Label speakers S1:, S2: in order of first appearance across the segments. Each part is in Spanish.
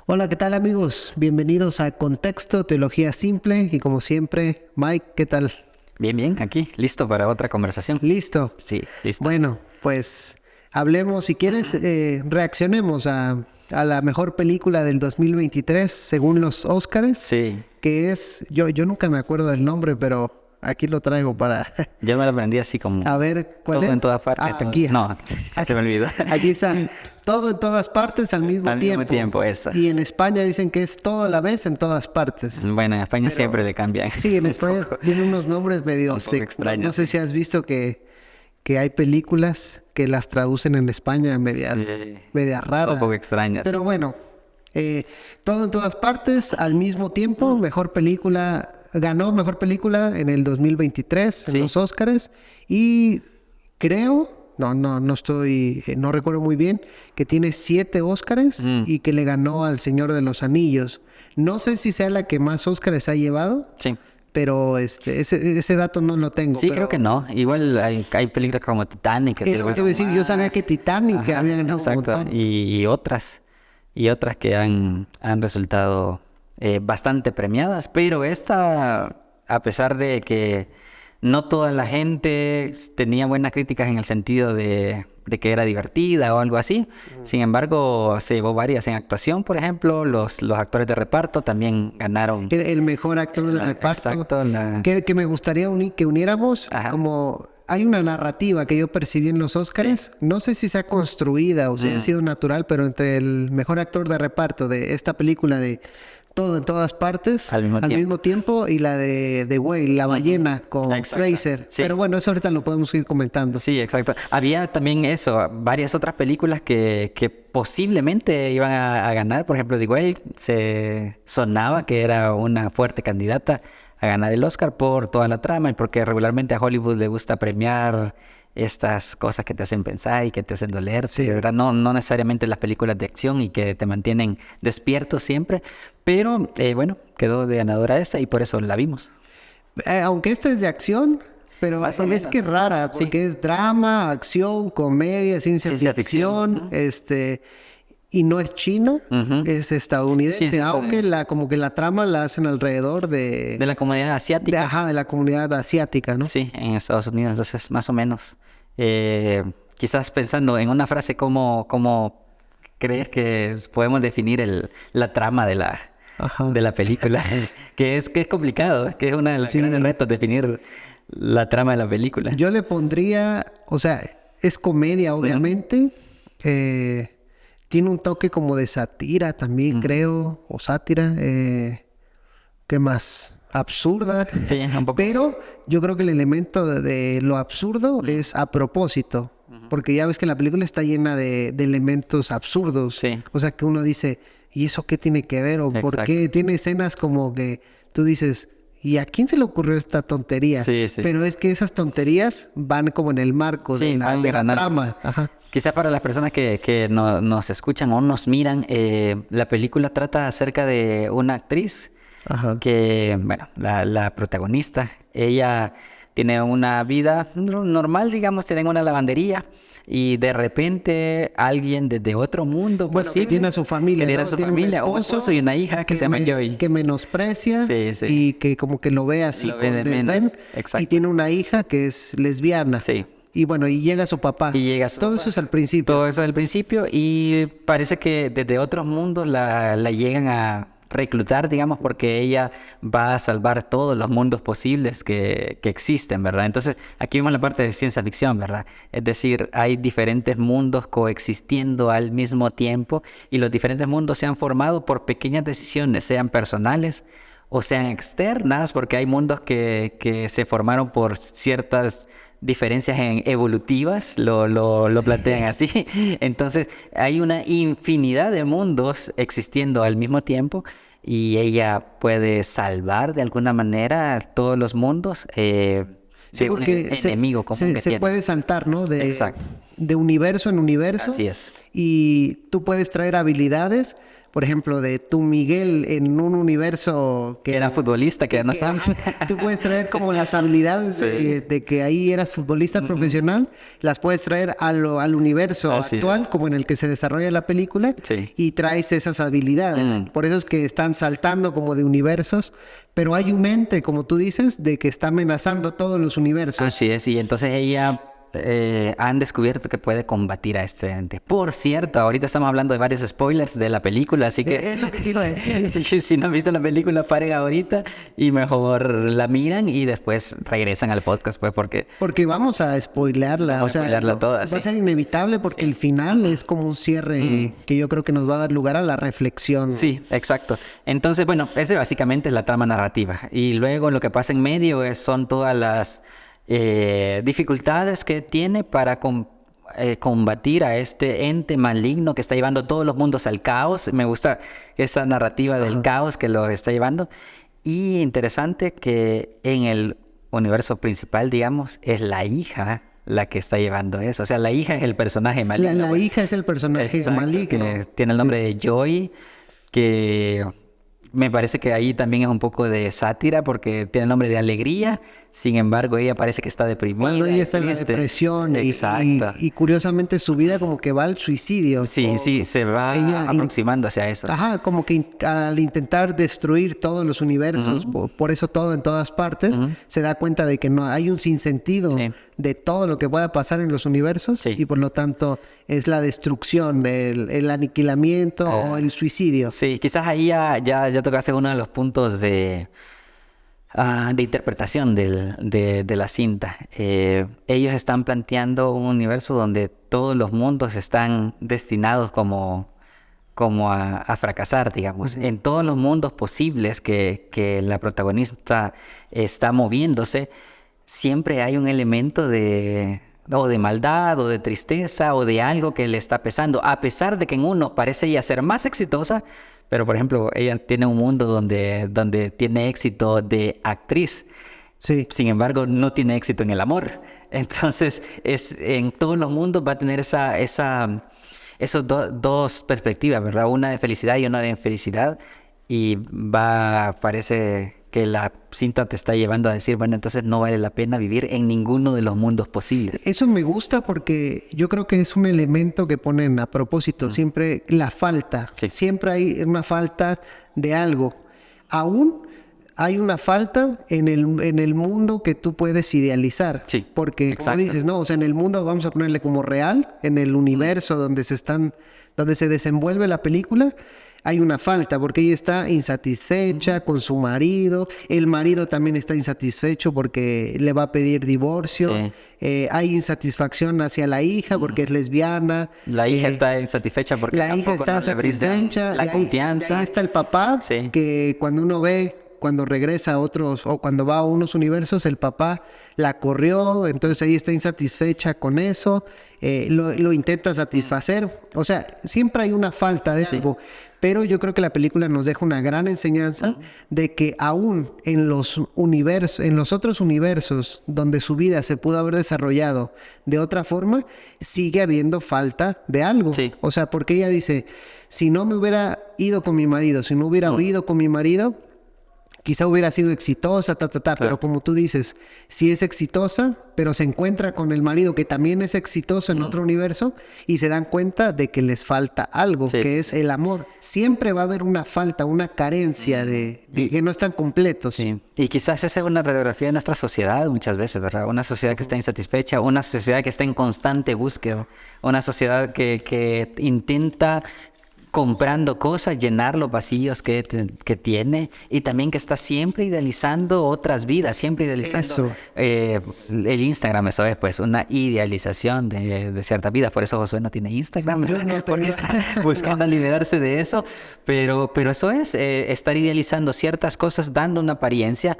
S1: Hola, ¿qué tal amigos? Bienvenidos a Contexto, Teología Simple y como siempre, Mike, ¿qué tal?
S2: Bien, bien, aquí, listo para otra conversación.
S1: ¿Listo?
S2: Sí, listo.
S1: Bueno, pues hablemos, si quieres, reaccionemos a la mejor película del 2023 según los Óscares,
S2: Sí,
S1: que es, yo nunca me acuerdo del nombre, pero aquí lo traigo para...
S2: yo me lo aprendí así como
S1: A ver, ¿cuál
S2: todo
S1: es?
S2: en todas partes.
S1: Ah, aquí.
S2: No, se me olvidó.
S1: Aquí está, todo en todas partes al mismo
S2: Al
S1: tiempo.
S2: mismo tiempo, esa.
S1: Y en España dicen que es todo a la vez en todas partes.
S2: Bueno, en España
S1: Pero-
S2: siempre le cambian.
S1: Sí, en España tiene unos nombres medio
S2: un poco
S1: secos.
S2: extraños,
S1: No sé
S2: sí.
S1: si has visto que hay películas que las traducen en España medias
S2: Sí.
S1: raras.
S2: Un poco extrañas.
S1: Pero bueno, todo en todas partes al mismo tiempo. Ganó mejor película en el 2023 en
S2: Sí.
S1: los Óscares. Y creo, no recuerdo muy bien, que tiene 7 Óscares y que le ganó al Señor de los Anillos. No sé si sea la que más Óscares ha llevado,
S2: Sí,
S1: pero ese dato no lo tengo.
S2: sí,
S1: pero
S2: creo que no. Igual hay películas como Titanic. Que
S1: es
S2: sí
S1: lo
S2: le
S1: que te iba a decir, yo sabía
S2: más.
S1: que Titanic que
S2: Ajá,
S1: había ganado un
S2: exacto.
S1: montón.
S2: Y otras que han resultado bastante premiadas, pero esta, a pesar de que no toda la gente tenía buenas críticas en el sentido de que era divertida o algo así, sin embargo se llevó varias en actuación, por ejemplo, los actores de reparto también ganaron.
S1: El mejor actor de reparto.
S2: Exacto,
S1: Que me gustaría que uniéramos,
S2: Ajá.
S1: como hay una narrativa que yo percibí en los Óscares, no sé si sea construida o si ha sido natural, pero entre el mejor actor de reparto de esta película de Todo en todas partes
S2: Al mismo
S1: tiempo y la de The Whale, la ballena con
S2: Exacto.
S1: Fraser.
S2: Sí.
S1: Pero bueno, eso ahorita lo podemos ir comentando.
S2: Sí, exacto. Había también eso, varias otras películas que posiblemente iban a ganar. Por ejemplo, The Whale se sonaba que era una fuerte candidata a ganar el Oscar por toda la trama y porque regularmente a Hollywood le gusta premiar estas cosas que te hacen pensar y que te hacen doler,
S1: Sí.
S2: ¿verdad? No necesariamente las películas de acción y que te mantienen despiertos siempre, pero bueno, quedó de ganadora esta y por eso la vimos.
S1: Aunque esta es de acción, pero
S2: Más o
S1: es
S2: menos.
S1: que es rara,
S2: Sí.
S1: porque es drama, acción, comedia, ciencia
S2: Ciencia
S1: ficción,
S2: ficción.
S1: y no es china,
S2: Ujú.
S1: es estadounidense,
S2: Sí, es
S1: aunque como que la trama la hacen alrededor
S2: De la comunidad asiática.
S1: de la comunidad asiática, ¿no?
S2: Sí, en Estados Unidos, entonces más o menos. Quizás pensando en una frase, ¿cómo crees que podemos definir la trama de
S1: Ajá.
S2: la película? que es complicado, es que es uno de los
S1: Sí.
S2: grandes retos definir la trama de la película.
S1: Yo le pondría, o sea, es comedia, obviamente. Tiene un toque como de sátira también, creo, o sátira. ¿Qué más? Absurda.
S2: Sí, un poco.
S1: Pero yo creo que el elemento de lo absurdo es a propósito. Porque ya ves que la película está llena de elementos absurdos.
S2: Sí.
S1: O sea, que uno dice, ¿y eso qué tiene que ver? ¿O por
S2: Exacto.
S1: qué? Tiene escenas como que tú dices, ¿y a quién se le ocurrió esta tontería?
S2: Sí, sí.
S1: Pero es que esas tonterías van como en el marco
S2: Sí,
S1: de la
S2: van granando.
S1: trama. Ajá.
S2: Quizá para las personas que nos escuchan o nos miran, la película trata acerca de una actriz
S1: Ajá.
S2: que, bueno, la protagonista, ella tiene una vida normal, digamos, tiene una lavandería y de repente alguien desde otro mundo
S1: Bueno, que
S2: posible,
S1: tiene a su familia,
S2: que tiene
S1: ¿no?
S2: a su
S1: Tiene un
S2: familia, un esposo y una hija que se llama Joy.
S1: que menosprecia
S2: Sí, sí.
S1: y que como que lo ve así
S2: Lo ve
S1: con
S2: de
S1: desdén.
S2: menos. Exacto.
S1: Y tiene una hija que es lesbiana.
S2: Sí.
S1: Y bueno, y llega su papá.
S2: Y llega su
S1: Todo
S2: papá.
S1: eso es al principio.
S2: Todo eso al principio y parece que desde otros mundos la llegan a reclutar, digamos, porque ella va a salvar todos los mundos posibles que existen, ¿verdad? Entonces, aquí vemos la parte de ciencia ficción, ¿verdad? Es decir, hay diferentes mundos coexistiendo al mismo tiempo y los diferentes mundos se han formado por pequeñas decisiones, sean personales o sean externas, porque hay mundos que se formaron por ciertas diferencias evolutivas, lo plantean así. Entonces, hay una infinidad de mundos existiendo al mismo tiempo y ella puede salvar de alguna manera todos los mundos
S1: Sí,
S2: de un
S1: porque
S2: enemigo común que
S1: se
S2: tiene.
S1: puede saltar, ¿no?
S2: Exacto.
S1: de universo en universo.
S2: Así es.
S1: Y tú puedes traer habilidades, por ejemplo, de tu Miguel en un universo
S2: que era futbolista, que no sabe.
S1: Tú puedes traer como las habilidades de que ahí eras futbolista profesional, las puedes traer al universo actual, como en el que se desarrolla la película, y traes esas habilidades. Por eso es que están saltando como de universos, pero hay un ente, como tú dices, de que está amenazando todos los universos.
S2: Así es, y entonces ella... han descubierto que puede combatir a este ente. Por cierto, ahorita estamos hablando de varios spoilers de la película, así que si no han visto la película, paren ahorita y mejor la miran y después regresan al podcast, pues porque
S1: vamos a spoilearla.
S2: Vamos a spoilearla toda,
S1: va a ser inevitable porque el final es como un cierre que yo creo que nos va a dar lugar a la reflexión.
S2: Sí, exacto. Entonces, bueno, ese básicamente es la trama narrativa. Y luego lo que pasa en medio son todas las dificultades que tiene para combatir a este ente maligno que está llevando todos los mundos al caos. Me gusta esa narrativa del caos que lo está llevando. Y interesante que en el universo principal, digamos, es la hija la que está llevando eso. O sea, la hija es el personaje maligno.
S1: La hija es el personaje maligno.
S2: Que tiene el nombre de Joy, que... Me parece que ahí también es un poco de sátira porque tiene el nombre de Alegría, sin embargo ella parece que está deprimida.
S1: Cuando ella está en la depresión y curiosamente su vida como que va al suicidio.
S2: Sí, se va aproximando hacia eso.
S1: Ajá, como que al intentar destruir todos los universos, por eso todo en todas partes, se da cuenta de que no hay un sinsentido de todo lo que pueda pasar en los universos y por lo tanto es la destrucción, el aniquilamiento o el suicidio.
S2: Sí, quizás ahí ya tocaste uno de los puntos de interpretación de la cinta. Ellos están planteando un universo donde todos los mundos están destinados como a fracasar, digamos. En todos los mundos posibles que la protagonista está moviéndose, siempre hay un elemento de maldad, o de tristeza, o de algo que le está pesando. A pesar de que en uno parece ella ser más exitosa, pero por ejemplo, ella tiene un mundo donde tiene éxito de actriz.
S1: Sí.
S2: Sin embargo, no tiene éxito en el amor. Entonces, en todos los mundos va a tener esos dos perspectivas, ¿verdad? Una de felicidad y una de infelicidad. Y parece que la cinta te está llevando a decir, bueno, entonces no vale la pena vivir en ninguno de los mundos posibles.
S1: Eso me gusta porque yo creo que es un elemento que ponen a propósito. Siempre la falta. Sí. Siempre hay una falta de algo. Aún hay una falta en el mundo que tú puedes idealizar. Sí, porque, como dices, no, o sea, en el mundo vamos a ponerle como real, en el universo donde se desenvuelve la película, hay una falta, porque ella está insatisfecha con su marido, el marido también está insatisfecho porque le va a pedir divorcio, hay insatisfacción hacia la hija porque es lesbiana.
S2: La hija está insatisfecha porque
S1: la hija está insatisfecha,
S2: la confianza.
S1: Ahí está el papá, que cuando regresa a otros o cuando va a unos universos, el papá la corrió, entonces ella está insatisfecha con eso, lo intenta satisfacer. O sea, siempre hay una falta de algo. Pero yo creo que la película nos deja una gran enseñanza de que aún en los otros universos donde su vida se pudo haber desarrollado de otra forma, sigue habiendo falta de algo. Sí. O sea, porque ella dice, si no me hubiera ido con mi marido, si no hubiera huido con mi marido, quizá hubiera sido exitosa, claro. Pero como tú dices, sí es exitosa, pero se encuentra con el marido que también es exitoso en otro universo y se dan cuenta de que les falta algo, que es el amor. Siempre va a haber una falta, una carencia de que no están completos.
S2: Sí. Y quizás esa es una radiografía de nuestra sociedad muchas veces, ¿verdad? Una sociedad que está insatisfecha, una sociedad que está en constante búsqueda, una sociedad que intenta comprando cosas, llenar los vacíos que tiene y también que está siempre idealizando otras vidas, siempre idealizando el Instagram, eso es pues una idealización de ciertas vidas, por eso Josué no tiene Instagram, porque está buscando liberarse de eso, pero eso es estar idealizando ciertas cosas, dando una apariencia,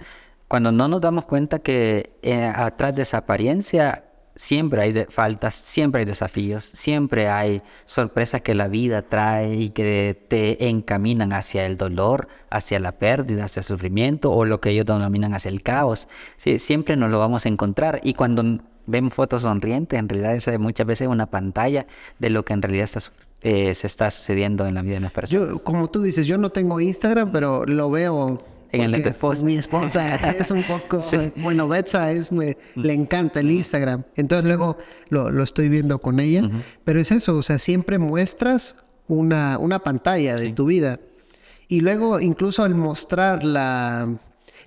S2: cuando no nos damos cuenta que atrás de esa apariencia siempre hay faltas, siempre hay desafíos, siempre hay sorpresas que la vida trae y que te encaminan hacia el dolor, hacia la pérdida, hacia el sufrimiento o lo que ellos denominan hacia el caos. Sí, siempre nos lo vamos a encontrar y cuando vemos fotos sonrientes, en realidad es muchas veces una pantalla de lo que en realidad se está sucediendo en la vida de las personas.
S1: Yo, como tú dices, yo no tengo Instagram, pero lo veo
S2: En el de tu
S1: porque
S2: esposa.
S1: mi esposa es un poco... Bueno, Betsa le encanta el Instagram. Entonces luego lo estoy viendo con ella. Pero es eso, o sea, siempre muestras una pantalla de tu vida. Y luego incluso al mostrar la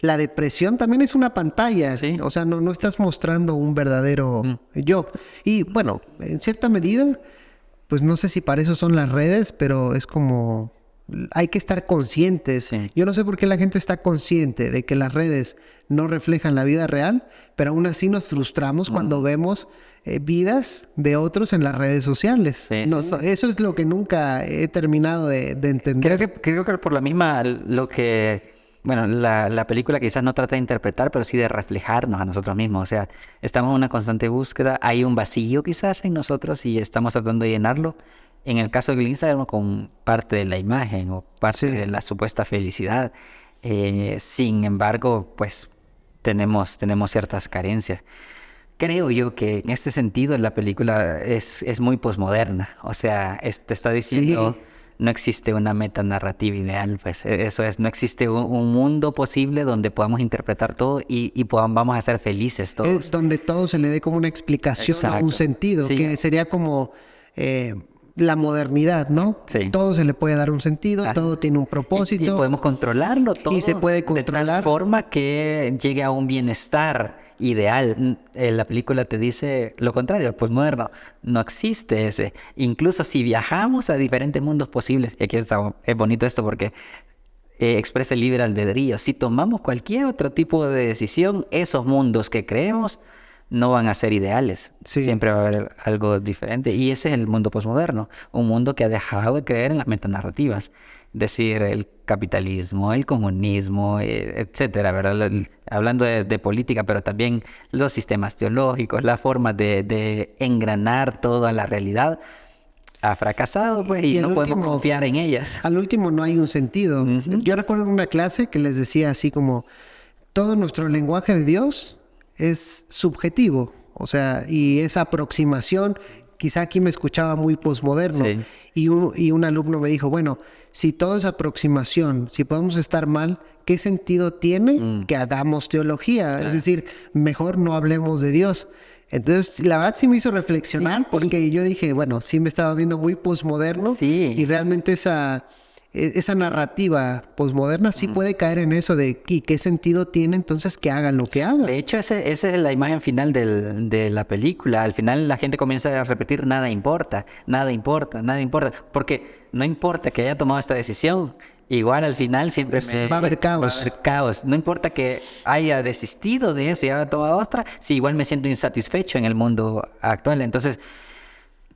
S1: depresión también es una pantalla.
S2: Sí.
S1: O sea, no estás mostrando un verdadero yo. Y bueno, en cierta medida, pues no sé si para eso son las redes, pero es como... Hay que estar conscientes.
S2: Sí.
S1: Yo no sé por qué la gente está consciente de que las redes no reflejan la vida real, pero aún así nos frustramos cuando vemos vidas de otros en las redes sociales.
S2: Sí,
S1: No,
S2: sí,
S1: no, eso es lo que nunca he terminado de entender.
S2: Creo que por la misma, bueno, la película quizás no trata de interpretar, pero sí de reflejarnos a nosotros mismos. O sea, estamos en una constante búsqueda, hay un vacío quizás en nosotros y estamos tratando de llenarlo. En el caso del Instagram, con parte de la imagen o parte de la supuesta felicidad. Sin embargo, pues tenemos ciertas carencias. Creo yo que en este sentido la película es muy posmoderna. O sea, te está diciendo, no existe una metanarrativa ideal. Pues eso es, no existe un mundo posible donde podamos interpretar todo y vamos a ser felices todos.
S1: Es donde todo se le dé como una explicación,
S2: Exacto.
S1: un sentido,
S2: Sí.
S1: que sería como... la modernidad, ¿no?
S2: Sí.
S1: Todo se le puede dar un sentido, todo tiene un propósito.
S2: Y podemos controlarlo todo.
S1: Y se puede
S2: de
S1: controlar.
S2: tal forma que llegue a un bienestar ideal. La película te dice lo contrario, pues moderno. No existe ese. Incluso si viajamos a diferentes mundos posibles, y aquí es bonito esto porque expresa el libre albedrío. Si tomamos cualquier otro tipo de decisión, esos mundos que creemos no van a ser ideales.
S1: Sí.
S2: Siempre va a haber algo diferente. Y ese es el mundo posmoderno. Un mundo que ha dejado de creer en las metanarrativas. Es decir, el capitalismo, el comunismo, etcétera, ¿verdad? Hablando de política, pero también los sistemas teológicos, la forma de engranar toda la realidad ha fracasado, pues, y no podemos confiar en ellas.
S1: Al último no hay un sentido. Yo recuerdo en una clase que les decía así como, todo nuestro lenguaje de Dios es subjetivo, o sea, y esa aproximación, quizá aquí me escuchaba muy posmoderno,
S2: Sí.
S1: y un alumno me dijo, bueno, si todo es aproximación, si podemos estar mal, ¿qué sentido tiene que hagamos teología? Es decir, mejor no hablemos de Dios. Entonces, la verdad sí me hizo reflexionar, porque yo dije, bueno, sí me estaba viendo muy posmoderno, y realmente esa narrativa posmoderna sí puede caer en eso de ¿y qué sentido tiene entonces que hagan lo que hagan?
S2: De hecho, esa es la imagen final de la película. Al final la gente comienza a repetir nada importa, nada importa, nada importa. Porque no importa que haya tomado esta decisión, igual al final siempre
S1: Va a haber caos.
S2: va a haber caos. No importa que haya desistido de eso y haya tomado otra, si igual me siento insatisfecho en el mundo actual. Entonces,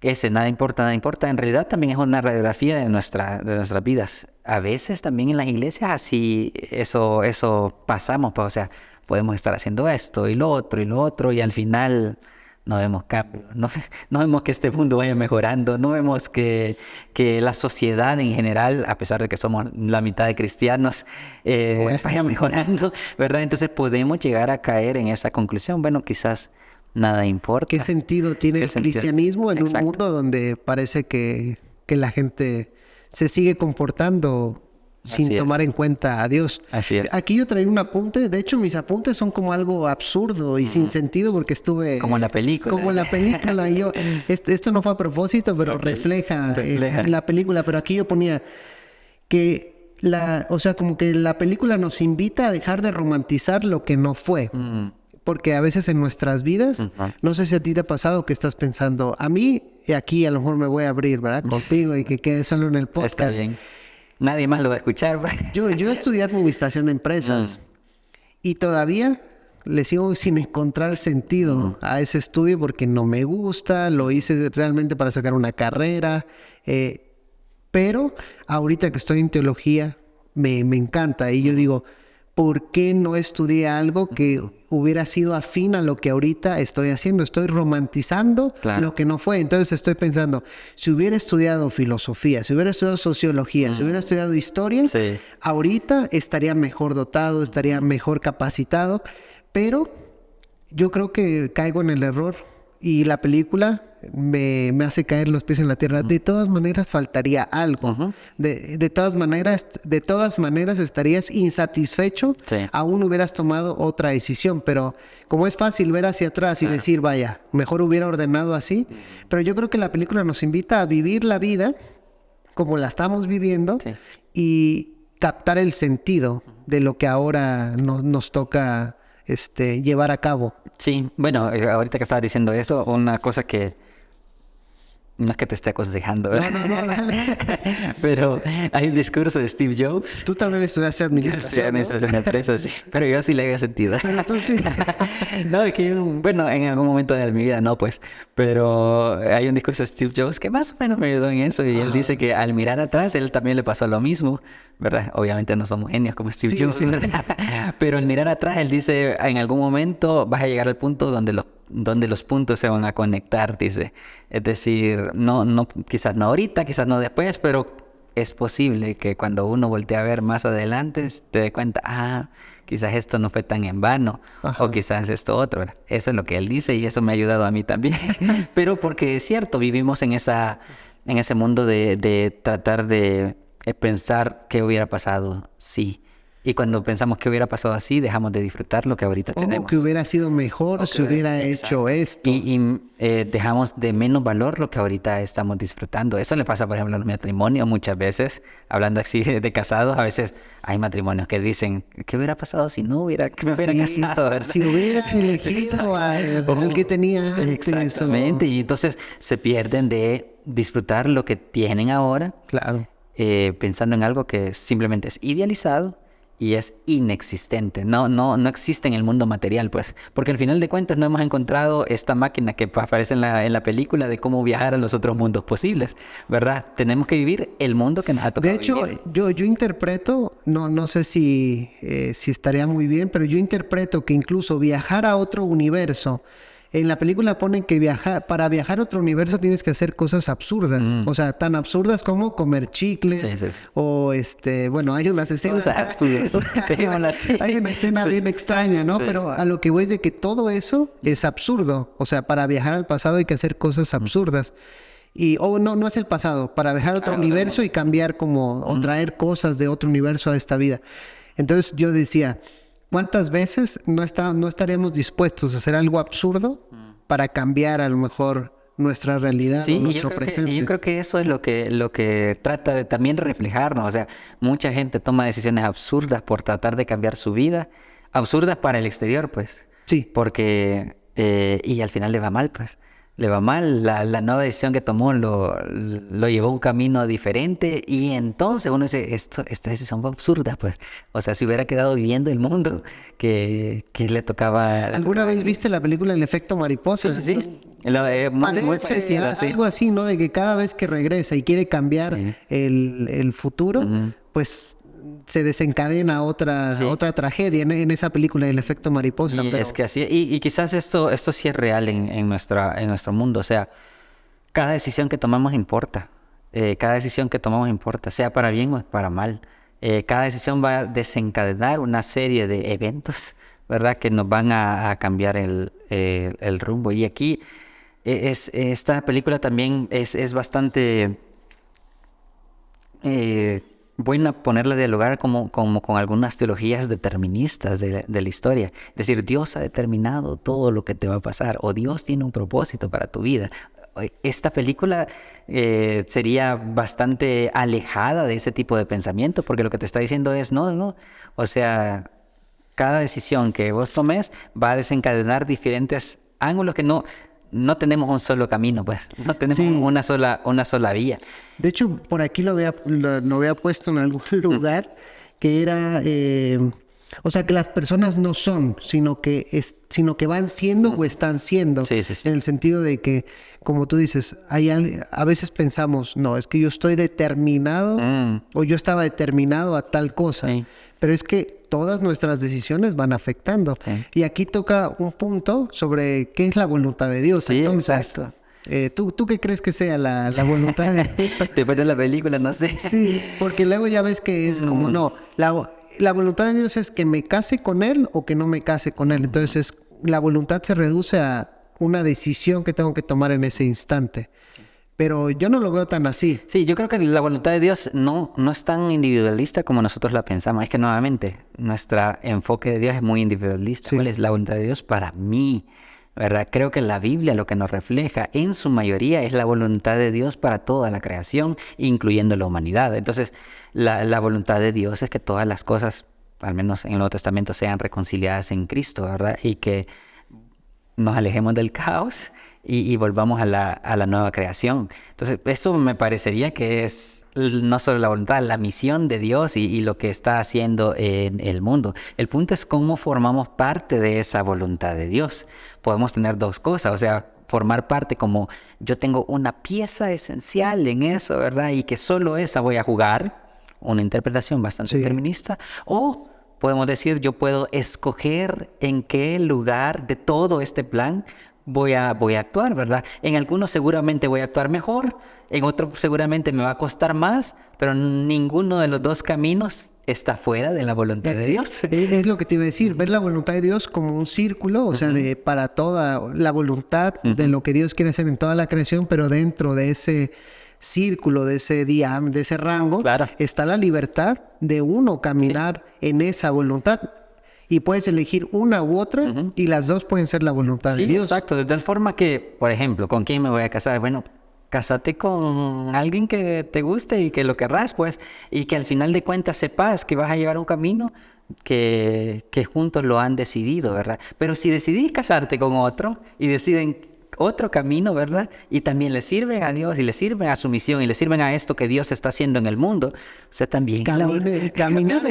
S2: ese nada importa, en realidad también es una radiografía de nuestras vidas. A veces también en las iglesias así eso pasamos, pues, o sea, podemos estar haciendo esto y lo otro y al final no vemos cambio, no vemos que este mundo vaya mejorando, no vemos que la sociedad en general, a pesar de que somos la mitad de cristianos, vaya mejorando, ¿verdad? Entonces podemos llegar a caer en esa conclusión, bueno, quizás nada importa.
S1: ¿Qué sentido tiene el cristianismo en un mundo donde parece que la gente se sigue comportando sin tomar en cuenta a Dios?
S2: Así es.
S1: Aquí yo traía un apunte. De hecho, mis apuntes son como algo absurdo y sin sentido porque estuve...
S2: Como en la película.
S1: Como en la película. Y esto no fue a propósito, pero refleja la película. Pero aquí yo ponía que o sea, como que la película nos invita a dejar de romantizar lo que no fue. Porque a veces en nuestras vidas, no sé si a ti te ha pasado que estás pensando, a mí, y aquí a lo mejor me voy a abrir, ¿verdad? Contigo y que quede solo en el podcast.
S2: Está bien. Nadie más lo va a escuchar.
S1: Yo estudié administración de empresas y todavía le sigo sin encontrar sentido a ese estudio porque no me gusta, lo hice realmente para sacar una carrera, pero ahorita que estoy en teología me encanta y yo digo, ¿por qué no estudié algo que hubiera sido afín a lo que ahorita estoy haciendo? Estoy romantizando lo que no fue. Entonces estoy pensando, si hubiera estudiado filosofía, si hubiera estudiado sociología, si hubiera estudiado historia, ahorita estaría mejor dotado, estaría mejor capacitado. Pero yo creo que caigo en el error y la película me hace caer los pies en la tierra. De todas maneras faltaría algo. De todas maneras estarías insatisfecho, aún hubieras tomado otra decisión. Pero como es fácil ver hacia atrás y decir, vaya, mejor hubiera ordenado así. Pero yo creo que la película nos invita a vivir la vida como la estamos viviendo y captar el sentido de lo que ahora nos toca llevar a cabo.
S2: Sí, bueno, ahorita que estabas diciendo eso, una cosa que no es que te esté aconsejando, ¿verdad?
S1: No.
S2: Pero hay un discurso de Steve Jobs.
S1: Tú también estudiaste administración.
S2: Sí, administración de empresas, sí. Pero yo sí le había sentido.
S1: Pero tú sí.
S2: No, es que bueno, en algún momento de mi vida no, pues. Pero hay un discurso de Steve Jobs que más o menos me ayudó en eso. Y él dice que al mirar atrás, él también le pasó lo mismo, ¿verdad? Obviamente no somos genios como Steve Jobs. Sí. Pero al mirar atrás, él dice, en algún momento vas a llegar al punto donde los puntos se van a conectar, dice. Es decir, no, quizás no ahorita, quizás no después, pero es posible que cuando uno voltee a ver más adelante te dé cuenta, quizás esto no fue tan en vano, o quizás esto otro, ¿verdad? Eso es lo que él dice y eso me ha ayudado a mí también. Pero porque es cierto, vivimos en ese mundo de tratar de pensar qué hubiera pasado, sí. Y cuando pensamos que hubiera pasado así, dejamos de disfrutar lo que ahorita tenemos.
S1: O que hubiera sido mejor si hubiera hecho esto.
S2: Y dejamos de menos valor lo que ahorita estamos disfrutando. Eso le pasa, por ejemplo, a los matrimonios muchas veces. Hablando así de casados, a veces hay matrimonios que dicen, ¿qué hubiera pasado si no hubiera casado? ¿Verdad?
S1: Si hubiera elegido al que tenía antes.
S2: Exactamente. Y entonces se pierden de disfrutar lo que tienen ahora.
S1: Claro.
S2: Pensando en algo que simplemente es idealizado y es inexistente, no existe en el mundo material, pues, porque al final de cuentas no hemos encontrado esta máquina que aparece en la película de cómo viajar a los otros mundos posibles, ¿verdad? Tenemos que vivir el mundo que nos ha tocado.
S1: De hecho,
S2: vivir.
S1: yo interpreto, no sé si estaría muy bien, pero yo interpreto que incluso viajar a otro universo. En la película ponen que para viajar a otro universo tienes que hacer cosas absurdas. O sea, tan absurdas como comer chicles. O bueno, hay unas escenas. Hay una escena bien extraña, ¿no? Pero a lo que voy es de que todo eso es absurdo. O sea, para viajar al pasado hay que hacer cosas absurdas. No es el pasado. Para viajar a otro universo y cambiar o traer cosas de otro universo a esta vida. Entonces yo decía, ¿cuántas veces no estaríamos dispuestos a hacer algo absurdo para cambiar a lo mejor nuestra realidad o nuestro presente?
S2: Yo creo que eso es lo que trata de también reflejarnos. O sea, mucha gente toma decisiones absurdas por tratar de cambiar su vida. Absurdas para el exterior, pues.
S1: Sí.
S2: Porque... y al final le va mal, pues. Le va mal, la nueva decisión que tomó lo llevó a un camino diferente y entonces uno dice, esta decisión fue absurda, pues. O sea, si hubiera quedado viviendo el mundo que le tocaba...
S1: ¿Alguna vez viste la película El efecto mariposa?
S2: Sí. Muy parecida, sí.
S1: Algo así, ¿no? De que cada vez que regresa y quiere cambiar el futuro, pues... se desencadena otra tragedia en esa película, El efecto mariposa.
S2: Pero... es que así, y quizás esto sí es real en nuestro mundo. O sea, cada decisión que tomamos importa. Cada decisión que tomamos importa, sea para bien o para mal. Cada decisión va a desencadenar una serie de eventos, ¿verdad? Que nos van a cambiar el rumbo. Y aquí, esta película también es bastante... buena ponerla a dialogar como con algunas teologías deterministas de la historia. Es decir, Dios ha determinado todo lo que te va a pasar, o Dios tiene un propósito para tu vida. Esta película sería bastante alejada de ese tipo de pensamiento, porque lo que te está diciendo es, no. O sea, cada decisión que vos tomes va a desencadenar diferentes ángulos que no tenemos un solo camino, pues. No tenemos una sola vía.
S1: De hecho, por aquí lo había puesto en algún lugar que era... o sea, que las personas no son, sino que van siendo o están siendo.
S2: Sí.
S1: En el sentido de que, como tú dices, a veces pensamos, no, es que yo estoy determinado o yo estaba determinado a tal cosa. Sí. Pero es que todas nuestras decisiones van afectando. Sí. Y aquí toca un punto sobre qué es la voluntad de Dios.
S2: Sí,
S1: entonces,
S2: exacto.
S1: ¿Tú qué crees que sea la voluntad de Dios?
S2: Después de la película, no sé.
S1: Sí, porque luego ya ves que es como, no, la voluntad de Dios es que me case con Él o que no me case con Él. Entonces la voluntad se reduce a una decisión que tengo que tomar en ese instante. Pero yo no lo veo tan así.
S2: Sí, yo creo que la voluntad de Dios no es tan individualista como nosotros la pensamos. Es que nuevamente, nuestro enfoque de Dios es muy individualista.
S1: Sí.
S2: ¿Cuál es la voluntad de Dios para mí? ¿Verdad? Creo que la Biblia lo que nos refleja en su mayoría es la voluntad de Dios para toda la creación, incluyendo la humanidad. Entonces, la voluntad de Dios es que todas las cosas, al menos en el Nuevo Testamento, sean reconciliadas en Cristo, ¿verdad? Y que nos alejemos del caos y volvamos a la nueva creación. Entonces, eso me parecería que es no solo la voluntad, la misión de Dios y lo que está haciendo en el mundo. El punto es cómo formamos parte de esa voluntad de Dios. Podemos tener dos cosas, o sea, formar parte como yo tengo una pieza esencial en eso, ¿verdad? Y que solo esa voy a jugar, una interpretación bastante determinista, o podemos decir, yo puedo escoger en qué lugar de todo este plan voy a actuar, ¿verdad? En algunos seguramente voy a actuar mejor, en otros seguramente me va a costar más, pero ninguno de los dos caminos está fuera de la voluntad de Dios.
S1: Es lo que te iba a decir, ver la voluntad de Dios como un círculo, o sea, para toda la voluntad de lo que Dios quiere hacer en toda la creación, pero dentro de ese círculo, de ese de ese rango, está la libertad de uno caminar en esa voluntad. Y puedes elegir una u otra y las dos pueden ser la voluntad de Dios.
S2: Exacto. De tal forma que, por ejemplo, ¿con quién me voy a casar? Bueno, cásate con alguien que te guste y que lo querrás, pues. Y que al final de cuentas sepas que vas a llevar un camino que juntos lo han decidido, ¿verdad? Pero si decidís casarte con otro y deciden otro camino, ¿verdad? Y también le sirven a Dios y le sirven a su misión y le sirven a esto que Dios está haciendo en el mundo. O sea, también
S1: caminar.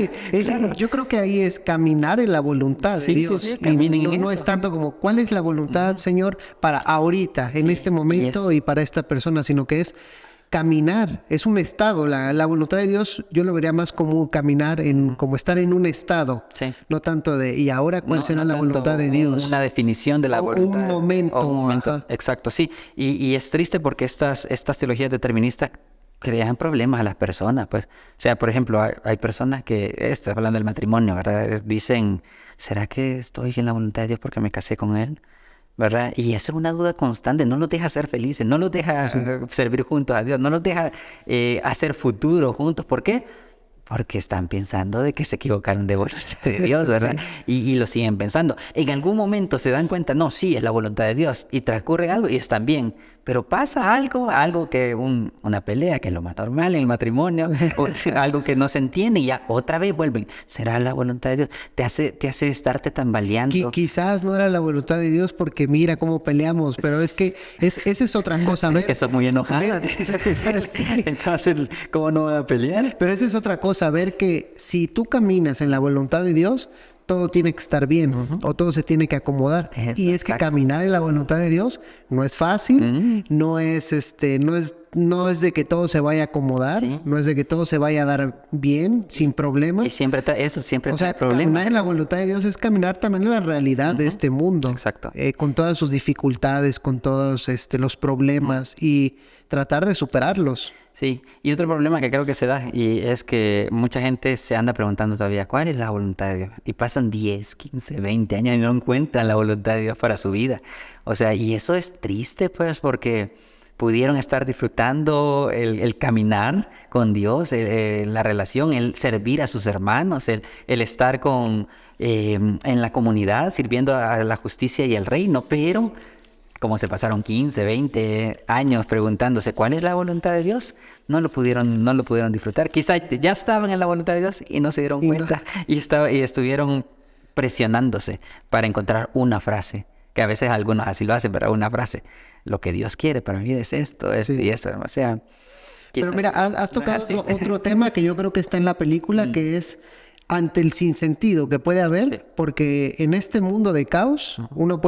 S1: Yo creo que ahí es caminar en la voluntad de Dios.
S2: Sí,
S1: no es tanto como cuál es la voluntad, Señor, para ahorita, en este momento y para esta persona, sino que es caminar, es un estado. La voluntad de Dios yo lo vería más como caminar, como estar en un estado, no tanto de ¿y ahora cuál será la voluntad de Dios?
S2: Una definición de la voluntad.
S1: Un momento.
S2: Exacto, sí. Y es triste porque estas teologías deterministas crean problemas a las personas, pues. O sea, por ejemplo, hay personas que, estás hablando del matrimonio, ¿verdad? Dicen, ¿será que estoy en la voluntad de Dios porque me casé con él? ¿Verdad? Y esa es una duda constante, no los deja ser felices, no los deja servir juntos a Dios, no los deja hacer futuro juntos. ¿Por qué? Porque están pensando de que se equivocaron de voluntad de Dios, ¿verdad? Y lo siguen pensando. En algún momento se dan cuenta, no, sí, es la voluntad de Dios, y transcurre algo y están bien. Pero pasa algo que una pelea, que es lo más normal en el matrimonio, o algo que no se entiende y ya otra vez vuelven. ¿Será la voluntad de Dios? Te hace estarte tambaleando.
S1: Quizás no era la voluntad de Dios porque mira cómo peleamos, pero es que esa es otra cosa.
S2: Que sos muy enojada. Entonces, ¿cómo no va a pelear?
S1: Pero esa es otra cosa, ver que si tú caminas en la voluntad de Dios, todo tiene que estar bien, o todo se tiene que acomodar. Y es que caminar en la voluntad de Dios no es fácil, no es de que todo se vaya a acomodar, no es de que todo se vaya a dar bien, sin problemas.
S2: Y siempre trae problemas.
S1: Caminar en la voluntad de Dios es caminar también en la realidad de este mundo.
S2: Exacto.
S1: Con todas sus dificultades, con todos los problemas y tratar de superarlos.
S2: Sí, y otro problema que creo que se da y es que mucha gente se anda preguntando todavía ¿cuál es la voluntad de Dios? Y pasan 10, 15, 20 años y no encuentran la voluntad de Dios para su vida. O sea, y eso es triste pues porque pudieron estar disfrutando el caminar con Dios, la relación, el servir a sus hermanos, el estar en la comunidad sirviendo a la justicia y el reino, pero como se pasaron 15, 20 años preguntándose cuál es la voluntad de Dios, no lo pudieron disfrutar. Quizá ya estaban en la voluntad de Dios y no se dieron cuenta y estuvieron presionándose para encontrar una frase, que a veces algunos así lo hacen, pero una frase, lo que Dios quiere para mí es esto y esto, o sea...
S1: Pero mira, has tocado otro tema que yo creo que está en la película, que es ante el sinsentido que puede haber, porque en este mundo de caos, uno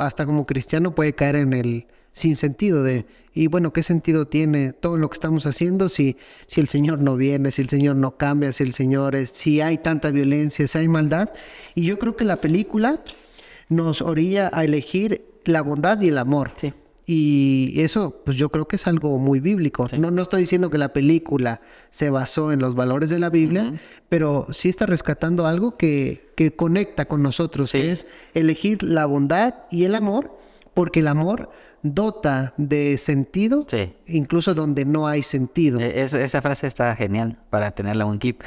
S1: hasta como cristiano puede caer en el sinsentido y bueno, ¿qué sentido tiene todo lo que estamos haciendo si el Señor no viene, si el Señor no cambia, si hay tanta violencia, si hay maldad? Y yo creo que la película nos orilla a elegir la bondad y el amor. Y eso, pues yo creo que es algo muy bíblico.
S2: Sí.
S1: No estoy diciendo que la película se basó en los valores de la Biblia, pero sí está rescatando algo que conecta con nosotros,
S2: Sí.
S1: que es elegir la bondad y el amor, porque el amor dota de sentido,
S2: Sí.
S1: incluso donde no hay sentido.
S2: Esa frase está genial para tenerla en un clip.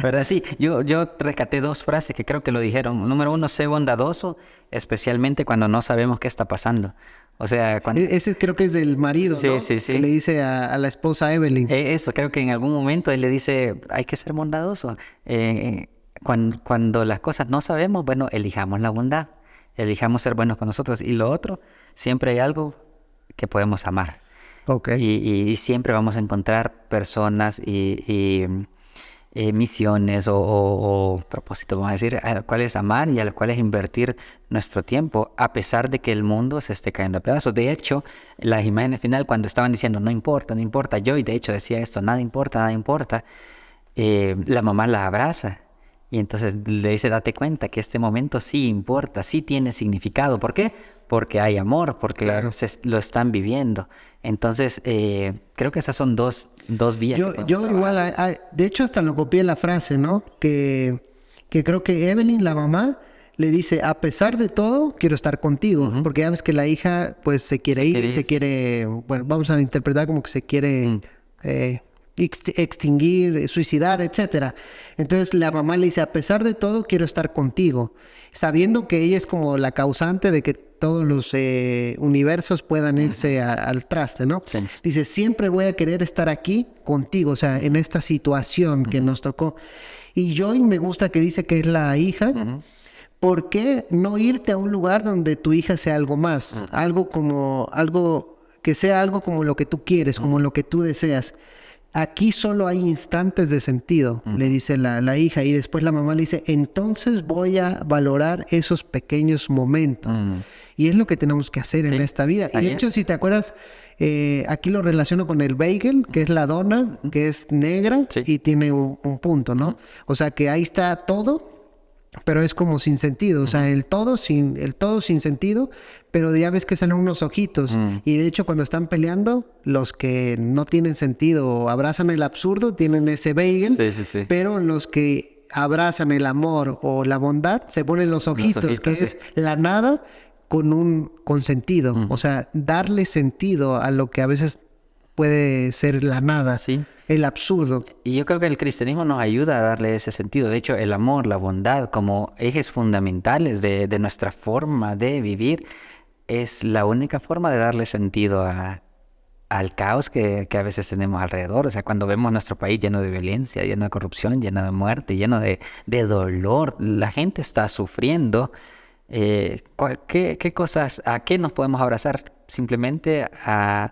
S2: ¿Verdad? Sí, yo rescaté 2 frases que creo que lo dijeron. Número 1, sé bondadoso, especialmente cuando no sabemos qué está pasando. O sea, cuando...
S1: Ese creo que es del marido,
S2: Sí,
S1: ¿no?
S2: sí, sí.
S1: Que le dice a la esposa Evelyn.
S2: Eso, creo que en algún momento él le dice, hay que ser bondadoso. Cuando las cosas no sabemos, bueno, elijamos la bondad, elijamos ser buenos con nosotros. Y lo otro, siempre hay algo que podemos amar.
S1: Ok.
S2: Y siempre vamos a encontrar personas y misiones o propósitos, vamos a decir, a los cuales amar y a los cuales invertir nuestro tiempo, a pesar de que el mundo se esté cayendo a pedazos. De hecho, las imágenes final, cuando estaban diciendo, no importa, yo, y de hecho decía esto, nada importa, la mamá la abraza. Y entonces le dice, date cuenta que este momento sí importa, sí tiene significado. ¿Por qué? Porque hay amor, porque
S1: Claro.
S2: lo están viviendo. Entonces, creo que esas son dos vías. que podemos
S1: Yo
S2: trabajar.
S1: igual, de hecho hasta lo copié la frase, ¿no? Que creo que Evelyn, la mamá, le dice, a pesar de todo, quiero estar contigo. Porque ya ves que la hija, pues, se quiere ir,
S2: quiere
S1: se
S2: irse.
S1: quiere, bueno, vamos a interpretar como que se quiere extinguir, suicidar, etcétera. Entonces la mamá le dice, a pesar de todo, quiero estar contigo. Sabiendo que ella es como la causante de que todos los universos puedan irse al traste, ¿no?
S2: Sí.
S1: Dice, siempre voy a querer estar aquí contigo, o sea, en esta situación que nos tocó. Y Joy me gusta que dice que es la hija. ¿Por qué no irte a un lugar donde tu hija sea algo más? Algo que sea algo como lo que tú quieres, como lo que tú deseas. Aquí solo hay instantes de sentido, le dice la hija. Y después la mamá le dice, entonces voy a valorar esos pequeños momentos. Y es lo que tenemos que hacer en esta vida. Y
S2: Ahí
S1: de hecho,
S2: es.
S1: si te acuerdas, aquí lo relaciono con el bagel, que es la dona, que es negra
S2: Sí.
S1: y tiene un punto, ¿no? O sea, que ahí está todo, pero es como sin sentido. O sea, el todo sin sentido, pero ya ves que salen unos ojitos. Y de hecho, cuando están peleando, los que no tienen sentido o abrazan el absurdo tienen ese bagel,
S2: Sí, sí, sí.
S1: pero los que abrazan el amor o la bondad se ponen los ojitos,
S2: ojitos,
S1: que
S2: sí.
S1: es la nada con sentido. O sea, darle sentido a lo que a veces puede ser la nada,
S2: Sí.
S1: el absurdo.
S2: Y yo creo que el cristianismo nos ayuda a darle ese sentido. De hecho, el amor, la bondad, como ejes fundamentales de nuestra forma de vivir, es la única forma de darle sentido al caos que a veces tenemos alrededor. O sea, cuando vemos nuestro país lleno de violencia, lleno de corrupción, lleno de muerte, lleno de dolor, la gente está sufriendo. ¿Qué cosas, a qué nos podemos abrazar? Simplemente a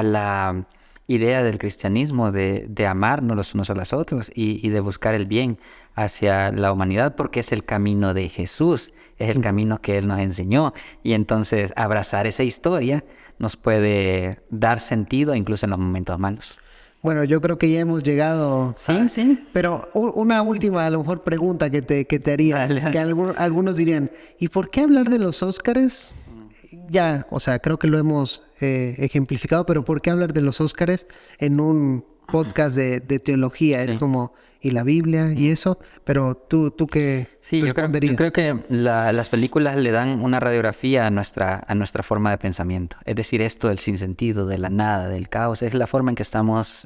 S2: la idea del cristianismo de amarnos los unos a los otros y de buscar el bien hacia la humanidad, porque es el camino de Jesús, es el camino que Él nos enseñó. Y entonces abrazar esa historia nos puede dar sentido incluso en los momentos malos.
S1: Bueno, yo creo que ya hemos llegado.
S2: Sí.
S1: Pero una última, a lo mejor, pregunta que te haría.
S2: Dale.
S1: Que algunos dirían, ¿y por qué hablar de los Óscares? Ya, o sea, creo que lo hemos ejemplificado, pero ¿por qué hablar de los Óscares en un podcast de teología? Es
S2: Sí.
S1: como, ¿y la Biblia y eso? Pero tú ¿qué
S2: Sí, yo
S1: responderías?
S2: creo que las películas le dan una radiografía a nuestra forma de pensamiento. Es decir, esto del sinsentido, de la nada, del caos, es la forma en que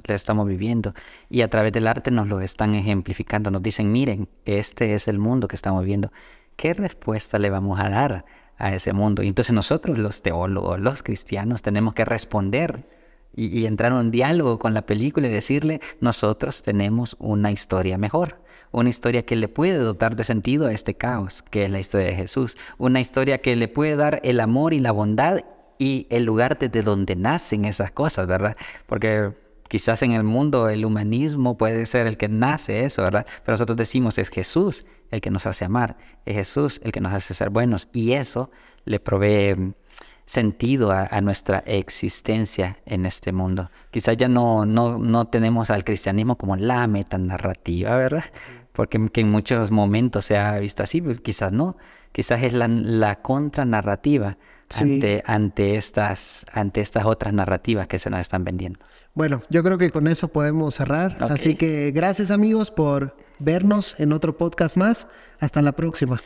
S2: le estamos viviendo. Y a través del arte nos lo están ejemplificando. Nos dicen, miren, este es el mundo que estamos viviendo. ¿Qué respuesta le vamos a dar a ese mundo? Y entonces nosotros, los teólogos, los cristianos, tenemos que responder y entrar en un diálogo con la película y decirle, nosotros tenemos una historia mejor, una historia que le puede dotar de sentido a este caos, que es la historia de Jesús, una historia que le puede dar el amor y la bondad y el lugar desde donde nacen esas cosas, ¿verdad? Porque quizás en el mundo el humanismo puede ser el que nace eso, ¿verdad? Pero nosotros decimos, es Jesús el que nos hace amar, es Jesús el que nos hace ser buenos, y eso le provee sentido a nuestra existencia en este mundo. Quizás ya no tenemos al cristianismo como la metanarrativa, ¿verdad? Porque que en muchos momentos se ha visto así, pues quizás no. Quizás es la contranarrativa
S1: Sí.
S2: ante estas otras narrativas que se nos están vendiendo.
S1: Bueno, yo creo que con eso podemos cerrar.
S2: Ok.
S1: Así que gracias amigos por vernos en otro podcast más. Hasta la próxima.